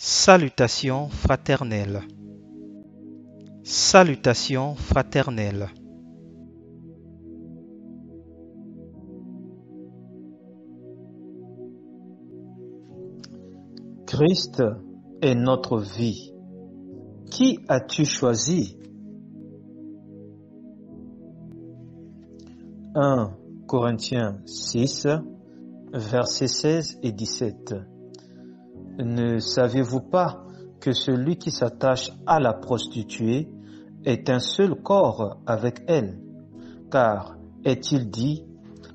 Salutations fraternelles. Salutations fraternelles. Christ est notre vie. Qui as-tu choisi? 1 Corinthiens 6, versets 16 et 17. Ne savez-vous pas que celui qui s'attache à la prostituée est un seul corps avec elle? Car, est-il dit,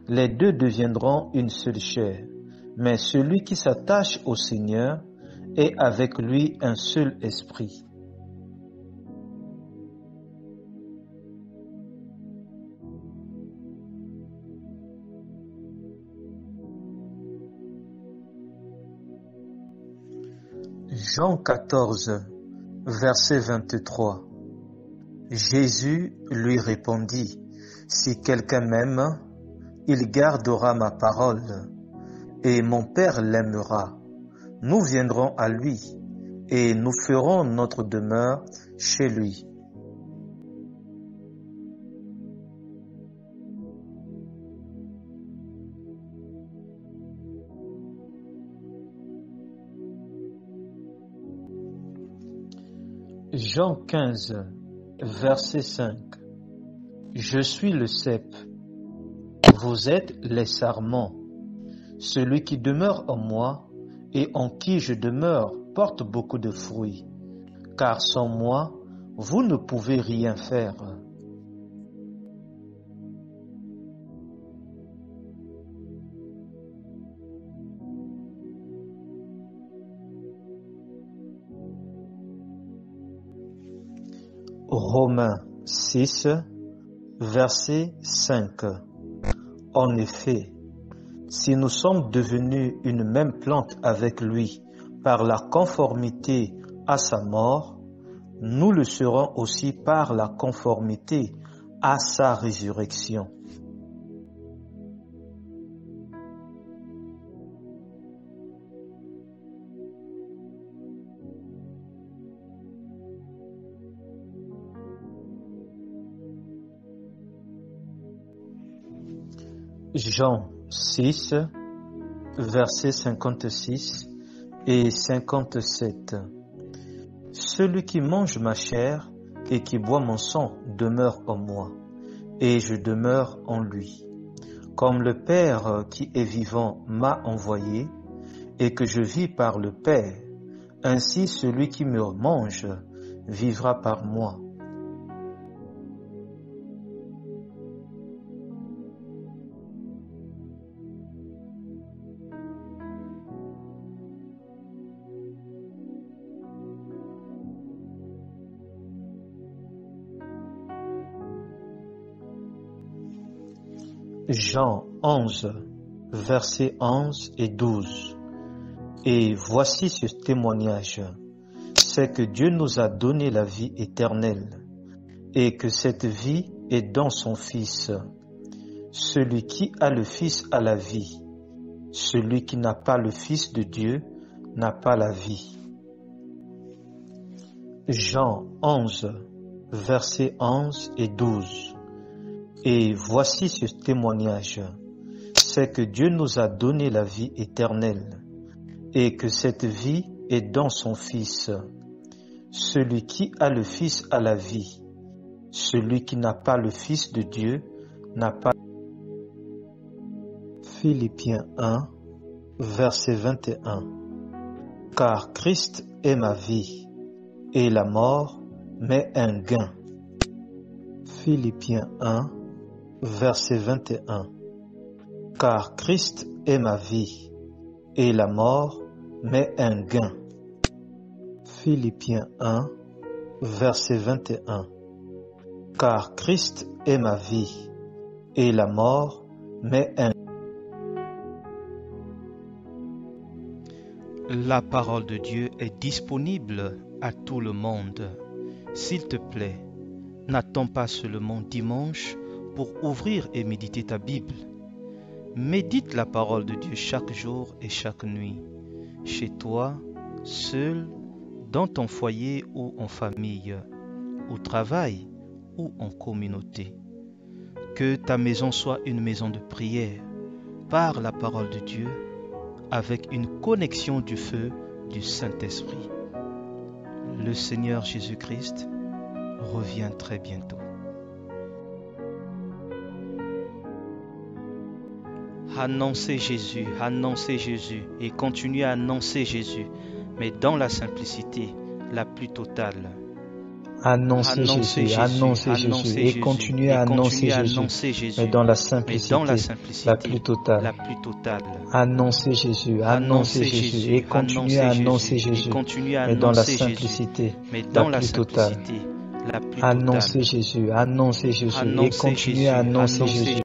les deux deviendront une seule chair. Mais celui qui s'attache au Seigneur est avec lui un seul esprit. Jean 14, verset 23. Jésus lui répondit, « Si quelqu'un m'aime, il gardera ma parole, et mon Père l'aimera. Nous viendrons à lui, et nous ferons notre demeure chez lui. » Jean 15, verset 5. Je suis le cep, vous êtes les sarments. Celui qui demeure en moi et en qui je demeure porte beaucoup de fruits, car sans moi, vous ne pouvez rien faire. Romains 6, verset 5. En effet, si nous sommes devenus une même plante avec lui par la conformité à sa mort, nous le serons aussi par la conformité à sa résurrection. Jean 6, versets 56 et 57. Celui qui mange ma chair et qui boit mon sang demeure en moi, et je demeure en lui. Comme le Père qui est vivant m'a envoyé, et que je vis par le Père, ainsi celui qui me mange vivra par moi. Jean 11, versets 11 et 12. Et voici ce témoignage, c'est que Dieu nous a donné la vie éternelle, et que cette vie est dans son Fils. Celui qui a le Fils a la vie, celui qui n'a pas le Fils de Dieu n'a pas la vie. Jean 11, versets 11 et 12. Et voici ce témoignage, c'est que Dieu nous a donné la vie éternelle, et que cette vie est dans son Fils. Celui qui a le Fils a la vie, celui qui n'a pas le Fils de Dieu n'a pas. Philippiens 1, verset 21. Car Christ est ma vie, et la mort m'est un gain. Philippiens 1, verset 21. Car Christ est ma vie, et la mort m'est un gain. Philippiens 1, verset 21. Car Christ est ma vie, et la mort m'est un gain. La parole de Dieu est disponible à tout le monde. S'il te plaît, n'attends pas seulement dimanche pour ouvrir et méditer ta Bible. Médite la parole de Dieu chaque jour et chaque nuit, chez toi, seul, dans ton foyer ou en famille, au travail ou en communauté. Que ta maison soit une maison de prière par la parole de Dieu, avec une connexion du feu du Saint-Esprit. Le Seigneur Jésus-Christ revient très bientôt. Annoncez Jésus et continuez à annoncer Jésus, mais dans la simplicité la plus totale. Annoncez Jésus et continuez à annoncer Jésus, mais dans la simplicité la plus totale. Annoncez Jésus et continuez à annoncer Jésus, mais dans la simplicité la plus totale. Annoncez Jésus et continuez à annoncer Jésus.